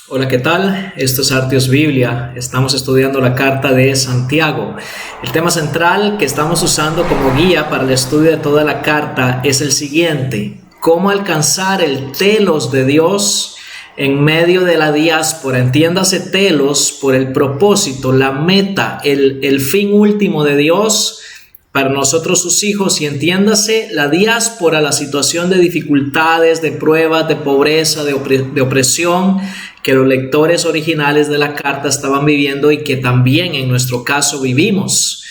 Hola, ¿qué tal? Esto es Artios Biblia. Estamos estudiando la carta de Santiago. El tema central que estamos usando como guía para el estudio de toda la carta es el siguiente: ¿cómo alcanzar el telos de Dios en medio de la diáspora? Entiéndase telos por el propósito, la meta, el fin último de Dios para nosotros sus hijos, y entiéndase la diáspora, la situación de dificultades, de pruebas, de pobreza, de opresión que los lectores originales de la carta estaban viviendo y que también en nuestro caso vivimos.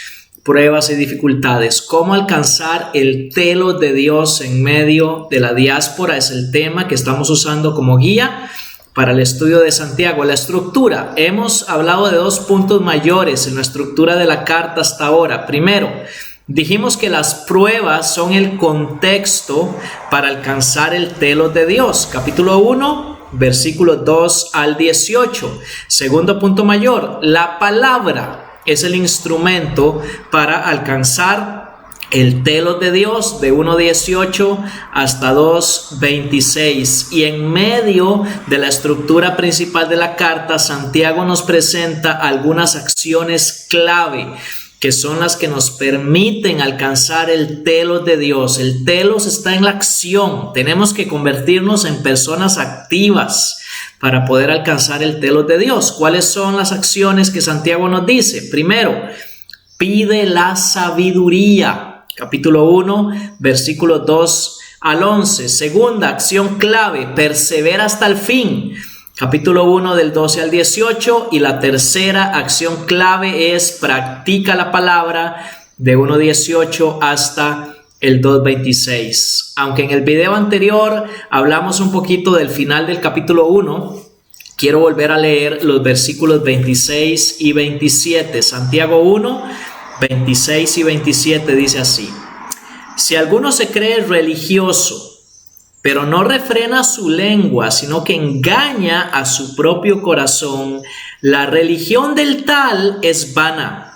Pruebas y dificultades. ¿Cómo alcanzar el telos de Dios en medio de la diáspora? Es el tema que estamos usando como guía para el estudio de Santiago. La estructura. Hemos hablado de 2 puntos mayores en la estructura de la carta hasta ahora. Primero, dijimos que las pruebas son el contexto para alcanzar el telos de Dios. Capítulo 1, versículos 2 al 18. Segundo punto mayor, la palabra es el instrumento para alcanzar el telos de Dios, de 1:18 hasta 2:26. Y en medio de la estructura principal de la carta, Santiago nos presenta algunas acciones clave que son las que nos permiten alcanzar el telos de Dios. El telos está en la acción. Tenemos que convertirnos en personas activas para poder alcanzar el telos de Dios. ¿Cuáles son las acciones que Santiago nos dice? Primero, pide la sabiduría. Capítulo 1, versículos 2 al 11. Segunda acción clave, persevera hasta el fin. Capítulo 1 del 12 al 18, y la tercera acción clave es practica la palabra, de 1:18 hasta el 2:26. Aunque en el video anterior hablamos un poquito del final del capítulo 1, quiero volver a leer los versículos 26 y 27. Santiago 1, 26 y 27 dice así: si alguno se cree religioso, pero no refrena su lengua, sino que engaña a su propio corazón, la religión del tal es vana.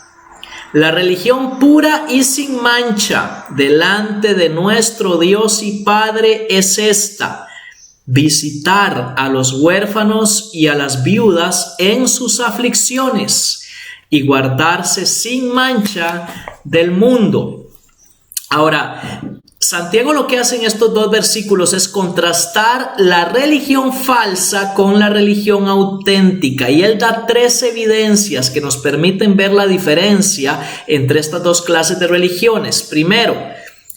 La religión pura y sin mancha delante de nuestro Dios y Padre es esta: visitar a los huérfanos y a las viudas en sus aflicciones y guardarse sin mancha del mundo. Ahora, Santiago lo que hace en estos 2 versículos es contrastar la religión falsa con la religión auténtica, y él da 3 evidencias que nos permiten ver la diferencia entre estas 2 clases de religiones. Primero,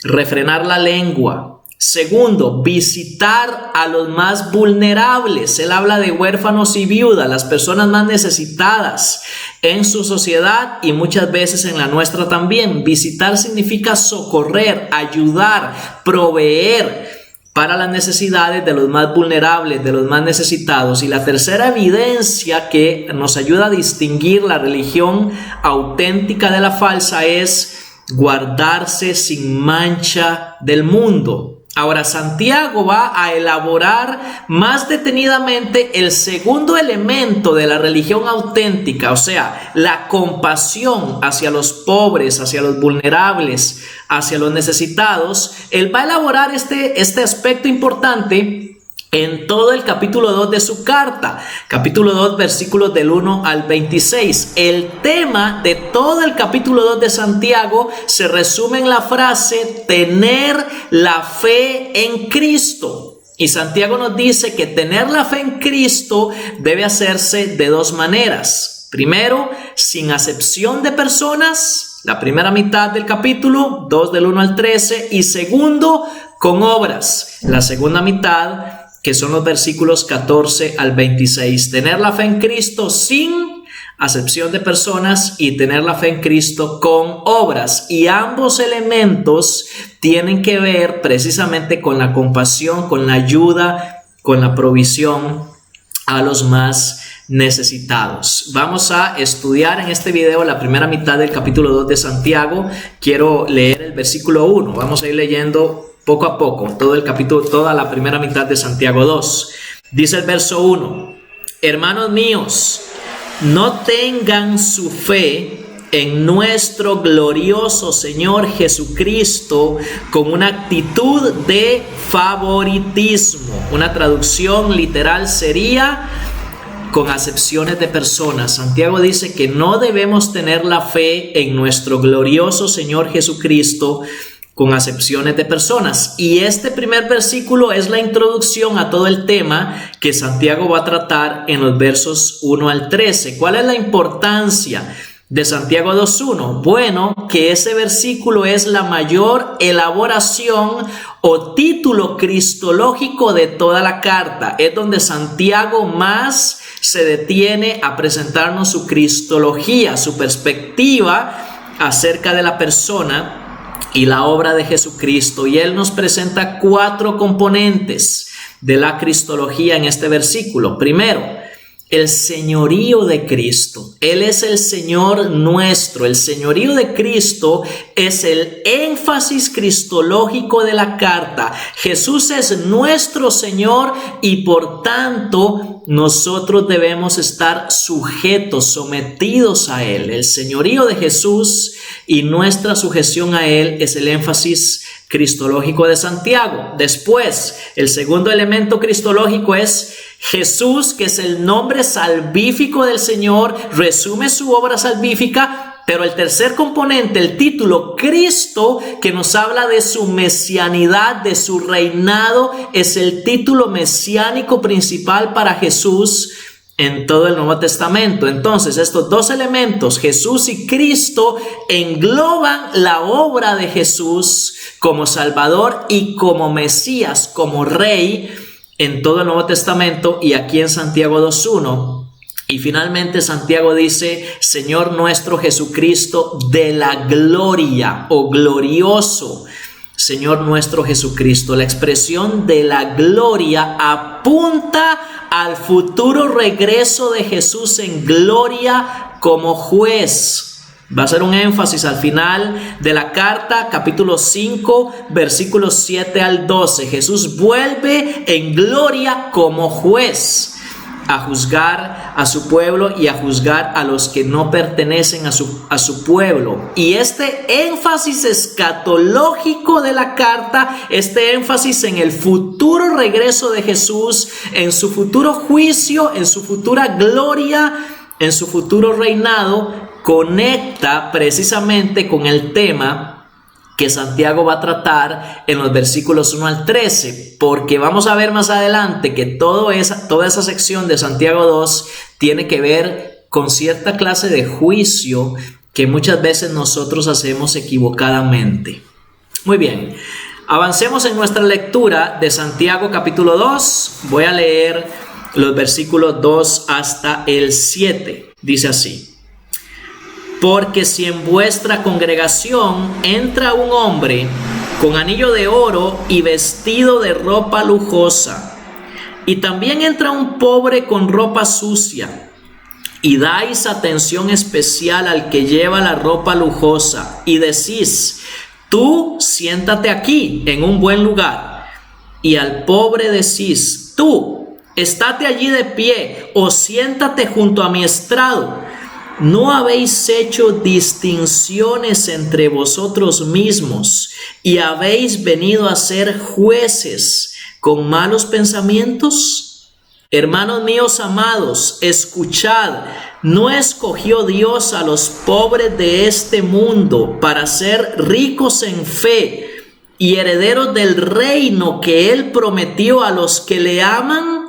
refrenar la lengua. Segundo, visitar a los más vulnerables. Él habla de huérfanos y viudas, las personas más necesitadas en su sociedad y muchas veces en la nuestra también. Visitar significa socorrer, ayudar, proveer para las necesidades de los más vulnerables, de los más necesitados. Y la tercera evidencia que nos ayuda a distinguir la religión auténtica de la falsa es guardarse sin mancha del mundo. Ahora, Santiago va a elaborar más detenidamente el segundo elemento de la religión auténtica, o sea, la compasión hacia los pobres, hacia los vulnerables, hacia los necesitados. Él va a elaborar este aspecto importante en todo el capítulo 2 de su carta, capítulo 2, versículos del 1 al 26. El tema de todo el capítulo 2 de Santiago se resume en la frase tener la fe en Cristo. Y Santiago nos dice que tener la fe en Cristo debe hacerse de 2 maneras. Primero, sin acepción de personas, la primera mitad del capítulo 2 del 1 al 13, y segundo, con obras, la segunda mitad, que son los versículos 14 al 26. Tener la fe en Cristo sin acepción de personas y tener la fe en Cristo con obras. Y ambos elementos tienen que ver precisamente con la compasión, con la ayuda, con la provisión a los más necesitados. Vamos a estudiar en este video la primera mitad del capítulo 2 de Santiago. Quiero leer el versículo 1. Vamos a ir leyendo poco a poco todo el capítulo, toda la primera mitad de Santiago 2. Dice el verso 1: hermanos míos, no tengan su fe en nuestro glorioso Señor Jesucristo con una actitud de favoritismo. Una traducción literal sería: con acepciones de personas. Santiago dice que no debemos tener la fe en nuestro glorioso Señor Jesucristo con acepciones de personas. Y este primer versículo es la introducción a todo el tema que Santiago va a tratar en los versos 1 al 13. ¿Cuál es la importancia de Santiago 2:1? Bueno, que ese versículo es la mayor elaboración o título cristológico de toda la carta. Es donde Santiago más se detiene a presentarnos su cristología, su perspectiva acerca de la persona y la obra de Jesucristo. Y él nos presenta 4 componentes de la cristología en este versículo. Primero, el señorío de Cristo. Él es el Señor nuestro. El señorío de Cristo es el énfasis cristológico de la carta. Jesús es nuestro Señor y por tanto nosotros debemos estar sujetos, sometidos a Él. El señorío de Jesús y nuestra sujeción a Él es el énfasis cristológico de Santiago. Después, el segundo elemento cristológico es Jesús, que es el nombre salvífico del Señor, resume su obra salvífica. Pero el tercer componente, el título Cristo, que nos habla de su mesianidad, de su reinado, es el título mesiánico principal para Jesús en todo el Nuevo Testamento. Entonces, estos dos elementos, Jesús y Cristo, engloban la obra de Jesús como Salvador y como Mesías, como Rey en todo el Nuevo Testamento y aquí en Santiago 2:1. Y finalmente Santiago dice, Señor nuestro Jesucristo de la gloria o glorioso. Señor nuestro Jesucristo. La expresión de la gloria apunta al futuro regreso de Jesús en gloria como juez. Va a ser un énfasis al final de la carta, capítulo 5, versículos 7 al 12. Jesús vuelve en gloria como juez a juzgar a su pueblo y a juzgar a los que no pertenecen a su pueblo. Y este énfasis escatológico de la carta, este énfasis en el futuro regreso de Jesús, en su futuro juicio, en su futura gloria, en su futuro reinado, conecta precisamente con el tema que Santiago va a tratar en los versículos 1 al 13, porque vamos a ver más adelante que toda esa sección de Santiago 2 tiene que ver con cierta clase de juicio que muchas veces nosotros hacemos equivocadamente. Muy bien, avancemos en nuestra lectura de Santiago capítulo 2. Voy a leer los versículos 2 hasta el 7. Dice así: porque si en vuestra congregación entra un hombre con anillo de oro y vestido de ropa lujosa, y también entra un pobre con ropa sucia, y dais atención especial al que lleva la ropa lujosa, y decís, tú siéntate aquí en un buen lugar, y al pobre decís, tú estate allí de pie, o siéntate junto a mi estrado, ¿no habéis hecho distinciones entre vosotros mismos y habéis venido a ser jueces con malos pensamientos? Hermanos míos amados, escuchad, ¿no escogió Dios a los pobres de este mundo para ser ricos en fe y herederos del reino que Él prometió a los que le aman?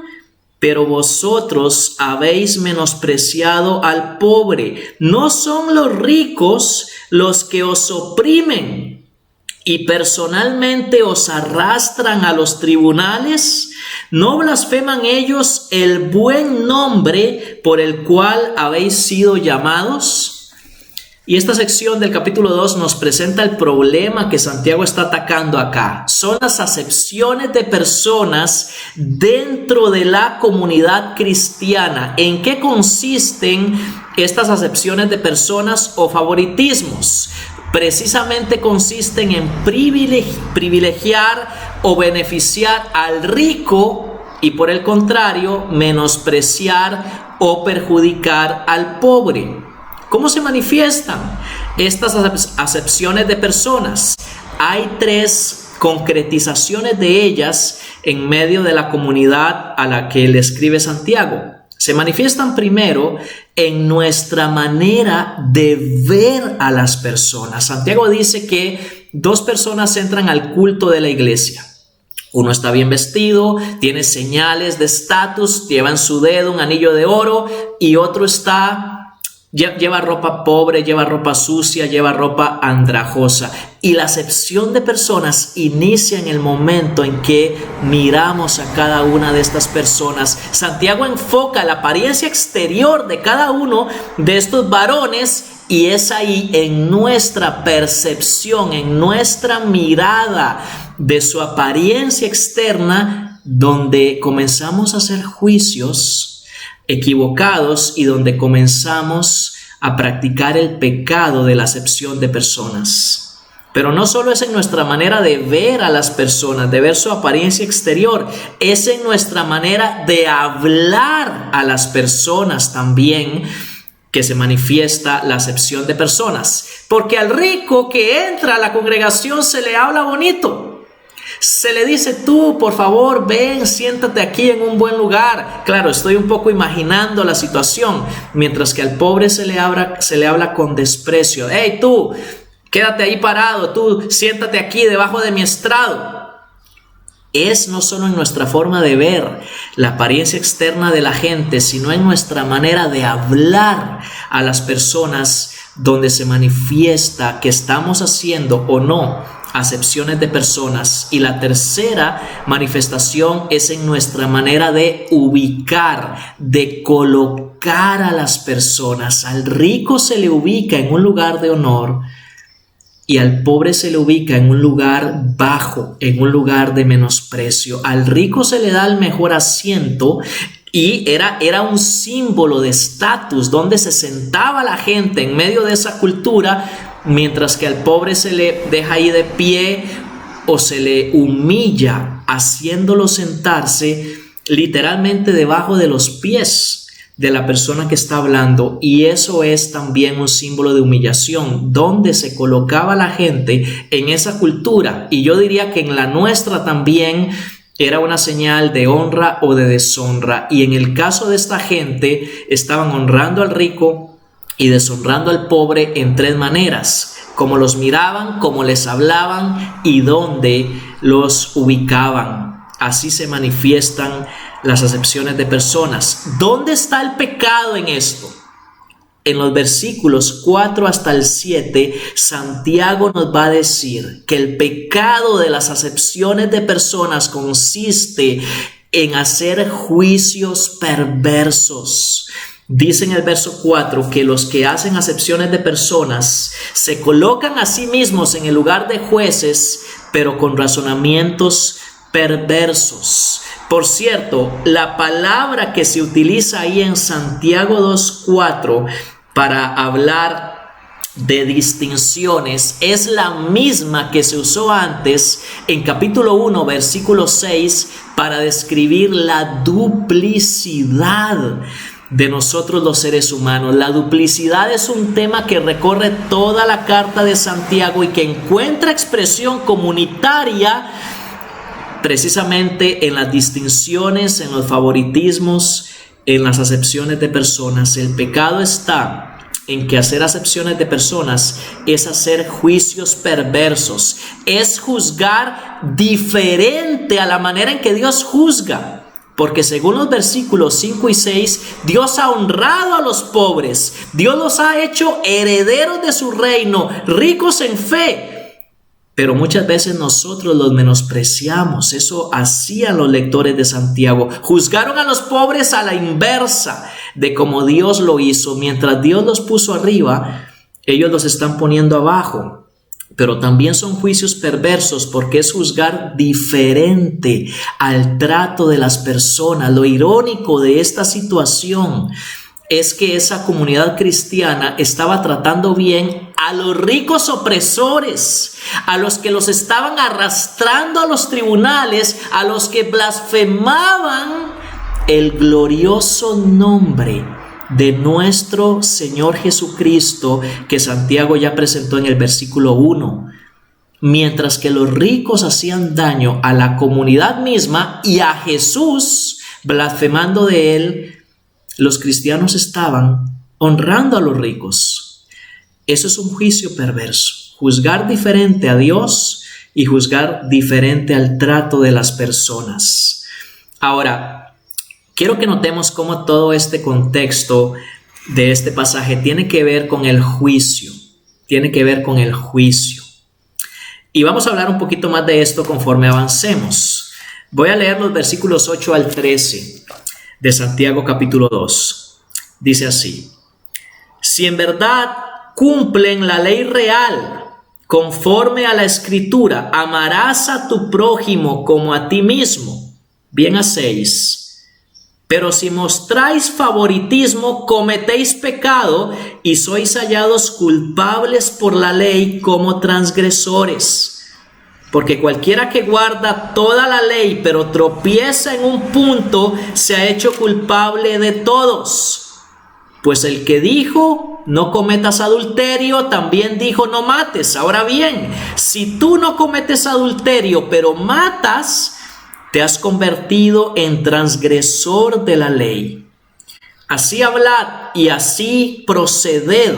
Pero vosotros habéis menospreciado al pobre. ¿No son los ricos los que os oprimen y personalmente os arrastran a los tribunales? ¿No blasfeman ellos el buen nombre por el cual habéis sido llamados? Y esta sección del capítulo 2 nos presenta el problema que Santiago está atacando acá. Son las acepciones de personas dentro de la comunidad cristiana. ¿En qué consisten estas acepciones de personas o favoritismos? Precisamente consisten en privilegiar o beneficiar al rico y por el contrario, menospreciar o perjudicar al pobre. ¿Cómo se manifiestan estas acepciones de personas? Hay 3 concretizaciones de ellas en medio de la comunidad a la que le escribe Santiago. Se manifiestan primero en nuestra manera de ver a las personas. Santiago dice que dos personas entran al culto de la iglesia. Uno está bien vestido, tiene señales de estatus, lleva en su dedo un anillo de oro, y otro lleva ropa pobre, lleva ropa sucia, lleva ropa andrajosa. Y la acepción de personas inicia en el momento en que miramos a cada una de estas personas. Santiago enfoca la apariencia exterior de cada uno de estos varones, y es ahí, en nuestra percepción, en nuestra mirada de su apariencia externa, donde comenzamos a hacer juicios equivocados y donde comenzamos a practicar el pecado de la acepción de personas. Pero no solo es en nuestra manera de ver a las personas, de ver su apariencia exterior, es en nuestra manera de hablar a las personas también que se manifiesta la acepción de personas. Porque al rico que entra a la congregación se le habla bonito. Se le dice: tú, por favor, ven, siéntate aquí en un buen lugar. Claro, estoy un poco imaginando la situación. Mientras que al pobre se le habla con desprecio. Hey, tú, quédate ahí parado. Tú, siéntate aquí debajo de mi estrado. Es no solo en nuestra forma de ver la apariencia externa de la gente, sino en nuestra manera de hablar a las personas, donde se manifiesta que estamos haciendo o no acepciones de personas. Y la tercera manifestación es en nuestra manera de ubicar, de colocar a las personas. Al rico se le ubica en un lugar de honor, y al pobre se le ubica en un lugar bajo, en un lugar de menosprecio. Al rico se le da el mejor asiento, y era un símbolo de estatus, donde se sentaba la gente en medio de esa cultura, mientras que al pobre se le deja ahí de pie o se le humilla, haciéndolo sentarse literalmente debajo de los pies de la persona que está hablando. Y eso es también un símbolo de humillación, donde se colocaba la gente en esa cultura. Y yo diría que en la nuestra también era una señal de honra o de deshonra. Y en el caso de esta gente, estaban honrando al rico y deshonrando al pobre en tres maneras: como los miraban, como les hablaban y dónde los ubicaban. Así se manifiestan las acepciones de personas. ¿Dónde está el pecado en esto? En los versículos 4 hasta el 7, Santiago nos va a decir que el pecado de las acepciones de personas consiste en hacer juicios perversos. Dice en el verso 4 que los que hacen acepciones de personas se colocan a sí mismos en el lugar de jueces, pero con razonamientos perversos. Por cierto, la palabra que se utiliza ahí en Santiago 2:4 para hablar de distinciones es la misma que se usó antes en capítulo 1, versículo 6, para describir la duplicidad de nosotros los seres humanos. La duplicidad es un tema que recorre toda la carta de Santiago y que encuentra expresión comunitaria precisamente en las distinciones, en los favoritismos, en las acepciones de personas. El pecado está en que hacer acepciones de personas es hacer juicios perversos, es juzgar diferente a la manera en que Dios juzga. Porque según los versículos 5 y 6, Dios ha honrado a los pobres, Dios los ha hecho herederos de su reino, ricos en fe. Pero muchas veces nosotros los menospreciamos. Eso hacían los lectores de Santiago. Juzgaron a los pobres a la inversa de como Dios lo hizo. Mientras Dios los puso arriba, ellos los están poniendo abajo. Pero también son juicios perversos, porque es juzgar diferente al trato de las personas. Lo irónico de esta situación es que esa comunidad cristiana estaba tratando bien a los ricos opresores, a los que los estaban arrastrando a los tribunales, a los que blasfemaban el glorioso nombre de nuestro Señor Jesucristo, que Santiago ya presentó en el versículo 1. Mientras que los ricos hacían daño a la comunidad misma y a Jesús, blasfemando de él, los cristianos estaban honrando a los ricos. Eso es un juicio perverso. Juzgar diferente a Dios y juzgar diferente al trato de las personas. Ahora, quiero que notemos cómo todo este contexto de este pasaje tiene que ver con el juicio. Tiene que ver con el juicio. Y vamos a hablar un poquito más de esto conforme avancemos. Voy a leer los versículos 8 al 13 de Santiago capítulo 2. Dice así: si en verdad cumplen la ley real conforme a la Escritura, amarás a tu prójimo como a ti mismo, bien hacéis. Pero si mostráis favoritismo, cometéis pecado y sois hallados culpables por la ley como transgresores. Porque cualquiera que guarda toda la ley, pero tropieza en un punto, se ha hecho culpable de todos. Pues el que dijo, no cometas adulterio, también dijo, no mates. Ahora bien, si tú no cometes adulterio, pero matas, te has convertido en transgresor de la ley. Así hablad y así proceded,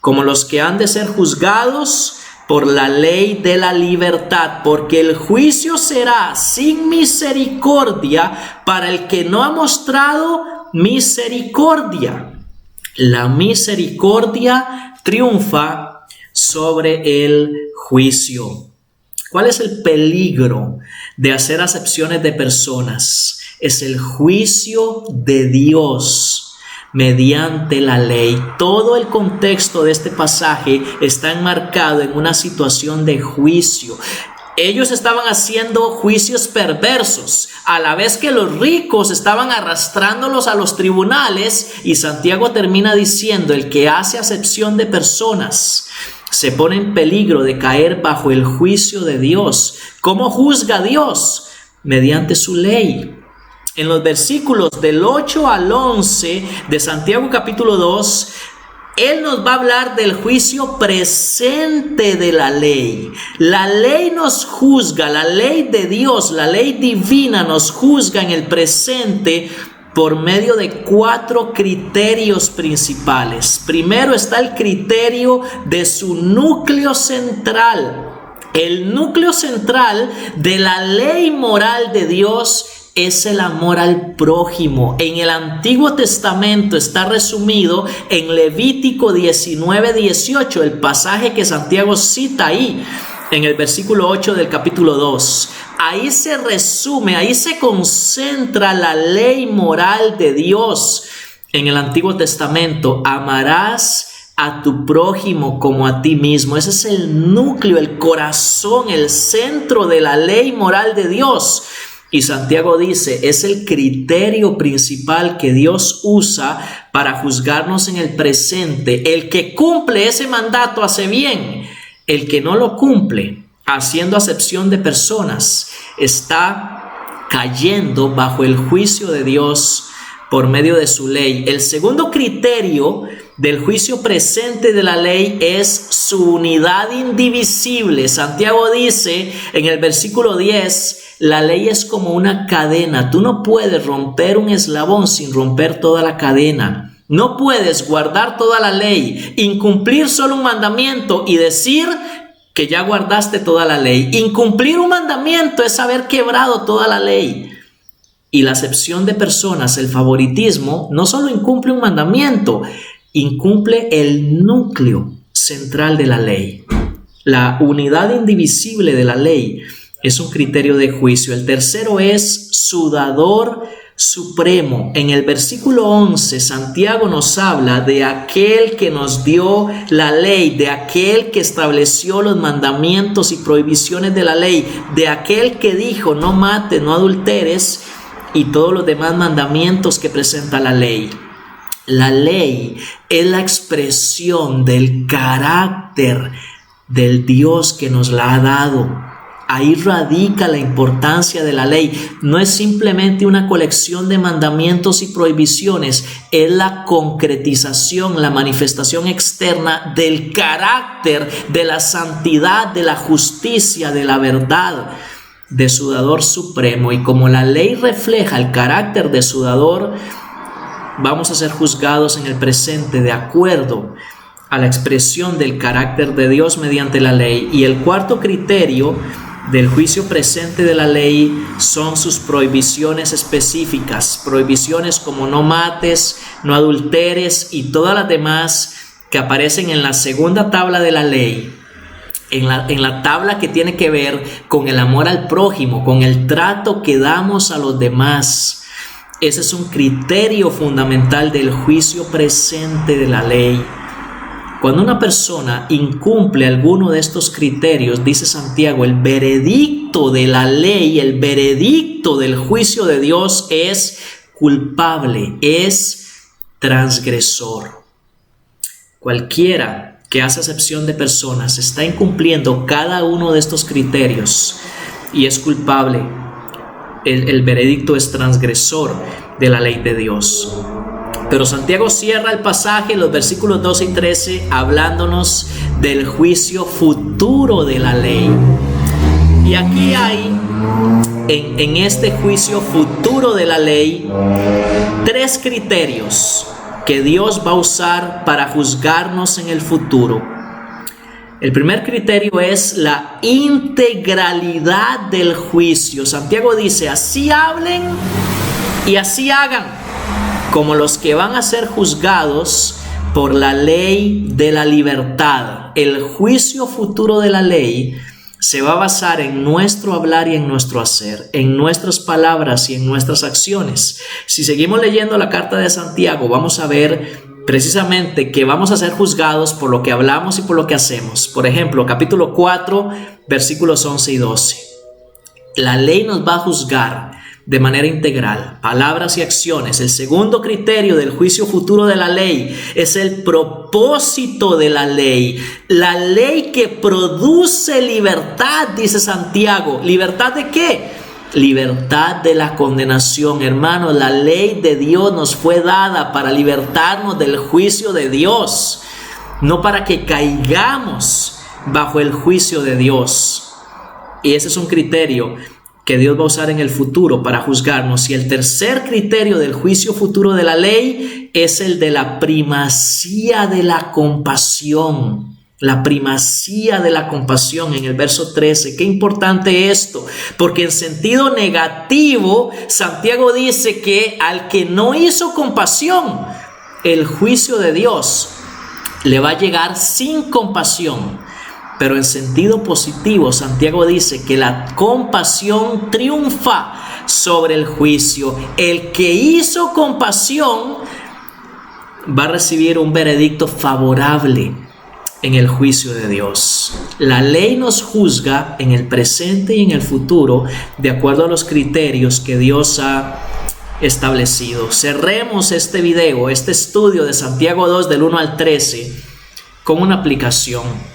como los que han de ser juzgados por la ley de la libertad, porque el juicio será sin misericordia para el que no ha mostrado misericordia. La misericordia triunfa sobre el juicio. ¿Cuál es el peligro de hacer acepciones de personas? Es el juicio de Dios mediante la ley. Todo el contexto de este pasaje está enmarcado en una situación de juicio. Ellos estaban haciendo juicios perversos, a la vez que los ricos estaban arrastrándolos a los tribunales, y Santiago termina diciendo: el que hace acepción de personas se pone en peligro de caer bajo el juicio de Dios. ¿Cómo juzga Dios? Mediante su ley. En los versículos del 8 al 11 de Santiago capítulo 2, Él nos va a hablar del juicio presente de la ley. La ley nos juzga, la ley de Dios, la ley divina nos juzga en el presente por medio de 4 criterios principales. Primero está el criterio de su núcleo central. El núcleo central de la ley moral de Dios es el amor al prójimo. En el Antiguo Testamento está resumido en Levítico 19:18, el pasaje que Santiago cita ahí en el versículo 8 del capítulo 2. Ahí se resume, ahí se concentra la ley moral de Dios. En el Antiguo Testamento: amarás a tu prójimo como a ti mismo. Ese es el núcleo, el corazón, el centro de la ley moral de Dios. Y Santiago dice, es el criterio principal que Dios usa para juzgarnos en el presente. El que cumple ese mandato hace bien. El que no lo cumple, haciendo acepción de personas, está cayendo bajo el juicio de Dios por medio de su ley. El segundo criterio del juicio presente de la ley es su unidad indivisible. Santiago dice en el versículo 10, la ley es como una cadena. Tú no puedes romper un eslabón sin romper toda la cadena. No puedes guardar toda la ley, incumplir solo un mandamiento y decir que ya guardaste toda la ley. Incumplir un mandamiento es haber quebrado toda la ley. Y la acepción de personas, el favoritismo, no solo incumple un mandamiento, incumple el núcleo central de la ley. La unidad indivisible de la ley es un criterio de juicio. El tercero es su dador supremo. En el versículo 11, Santiago nos habla de aquel que nos dio la ley, de aquel que estableció los mandamientos y prohibiciones de la ley, de aquel que dijo no mates, no adulteres y todos los demás mandamientos que presenta la ley. La ley es la expresión del carácter del Dios que nos la ha dado. Ahí radica la importancia de la ley. No es simplemente una colección de mandamientos y prohibiciones, es la concretización, la manifestación externa del carácter, de la santidad, de la justicia, de la verdad de su dador supremo. Y como la ley refleja el carácter de su dador, vamos a ser juzgados en el presente de acuerdo a la expresión del carácter de Dios mediante la ley. Y el cuarto criterio del juicio presente de la ley son sus prohibiciones específicas, prohibiciones como no mates, no adulteres y todas las demás que aparecen en la segunda tabla de la ley, en la tabla que tiene que ver con el amor al prójimo, con el trato que damos a los demás. Ese es un criterio fundamental del juicio presente de la ley. Cuando una persona incumple alguno de estos criterios, dice Santiago, el veredicto de la ley, el veredicto del juicio de Dios es culpable, es transgresor. Cualquiera que hace acepción de personas está incumpliendo cada uno de estos criterios y es culpable. El veredicto es transgresor de la ley de Dios. Pero Santiago cierra el pasaje, los versículos 12 y 13, hablándonos del juicio futuro de la ley. Y aquí hay, en este juicio futuro de la ley, tres criterios que Dios va a usar para juzgarnos en el futuro. El primer criterio es la integralidad del juicio. Santiago dice, así hablen y así hagan, como los que van a ser juzgados por la ley de la libertad. El juicio futuro de la ley se va a basar en nuestro hablar y en nuestro hacer, en nuestras palabras y en nuestras acciones. Si seguimos leyendo la carta de Santiago, vamos a ver precisamente que vamos a ser juzgados por lo que hablamos y por lo que hacemos. Por ejemplo, capítulo 4, versículos 11 y 12. La ley nos va a juzgar de manera integral, palabras y acciones. El segundo criterio del juicio futuro de la ley es el propósito de la ley que produce libertad, dice Santiago. ¿Libertad de qué? Libertad de la condenación. Hermanos, la ley de Dios nos fue dada para libertarnos del juicio de Dios, no para que caigamos bajo el juicio de Dios. Y ese es un criterio que Dios va a usar en el futuro para juzgarnos. Y el tercer criterio del juicio futuro de la ley es el de la primacía de la compasión. La primacía de la compasión en el verso 13. Qué importante esto, porque en sentido negativo, Santiago dice que al que no hizo compasión, el juicio de Dios le va a llegar sin compasión. Pero en sentido positivo, Santiago dice que la compasión triunfa sobre el juicio. El que hizo compasión va a recibir un veredicto favorable en el juicio de Dios. La ley nos juzga en el presente y en el futuro de acuerdo a los criterios que Dios ha establecido. Cerremos este video, este estudio de Santiago 2 del 1 al 13 con una aplicación.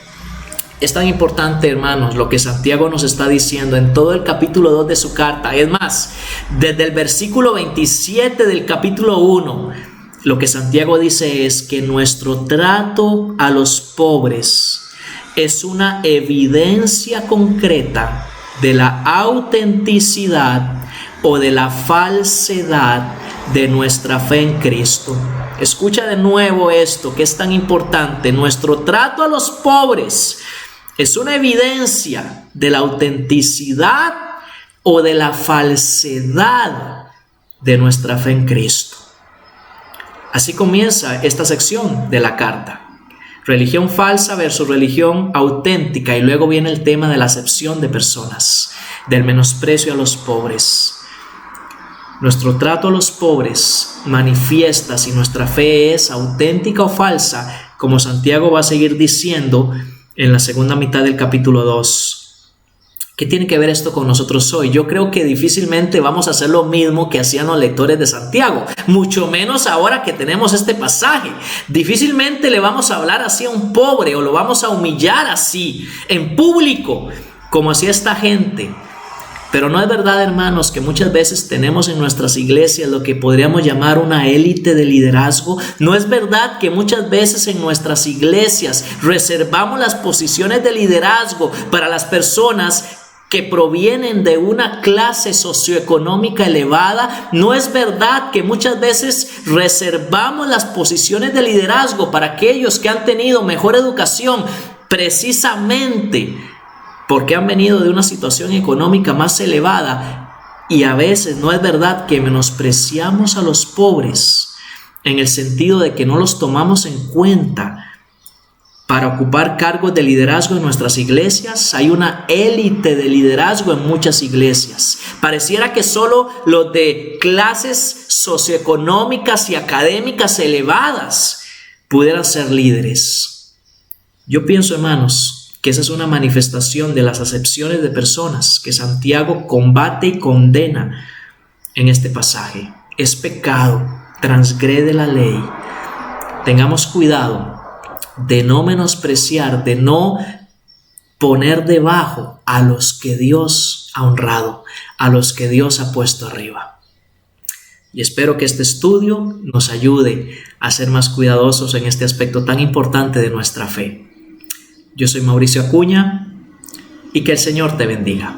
Es tan importante, hermanos, lo que Santiago nos está diciendo en todo el capítulo 2 de su carta. Es más, desde el versículo 27 del capítulo 1, lo que Santiago dice es que nuestro trato a los pobres es una evidencia concreta de la autenticidad o de la falsedad de nuestra fe en Cristo. Escucha de nuevo esto que es tan importante. Nuestro trato a los pobres es una evidencia de la autenticidad o de la falsedad de nuestra fe en Cristo. Así comienza esta sección de la carta. Religión falsa versus religión auténtica, y luego viene el tema de la acepción de personas, del menosprecio a los pobres. Nuestro trato a los pobres manifiesta si nuestra fe es auténtica o falsa, como Santiago va a seguir diciendo en la segunda mitad del capítulo 2. ¿Qué tiene que ver esto con nosotros hoy? Yo creo que difícilmente vamos a hacer lo mismo que hacían los lectores de Santiago, mucho menos ahora que tenemos este pasaje. Difícilmente le vamos a hablar así a un pobre o lo vamos a humillar así en público como hacía esta gente. Pero no es verdad, hermanos, que muchas veces tenemos en nuestras iglesias lo que podríamos llamar una élite de liderazgo. No es verdad que muchas veces en nuestras iglesias reservamos las posiciones de liderazgo para las personas que provienen de una clase socioeconómica elevada. No es verdad que muchas veces reservamos las posiciones de liderazgo para aquellos que han tenido mejor educación, precisamente porque han venido de una situación económica más elevada. Y a veces no es verdad que menospreciamos a los pobres en el sentido de que no los tomamos en cuenta para ocupar cargos de liderazgo en nuestras iglesias. Hay una élite de liderazgo en muchas iglesias. Pareciera que solo los de clases socioeconómicas y académicas elevadas pudieran ser líderes. Yo pienso, hermanos, que esa es una manifestación de las acepciones de personas que Santiago combate y condena en este pasaje. Es pecado, transgrede la ley. Tengamos cuidado de no menospreciar, de no poner debajo a los que Dios ha honrado, a los que Dios ha puesto arriba. Y espero que este estudio nos ayude a ser más cuidadosos en este aspecto tan importante de nuestra fe. Yo soy Mauricio Acuña y que el Señor te bendiga.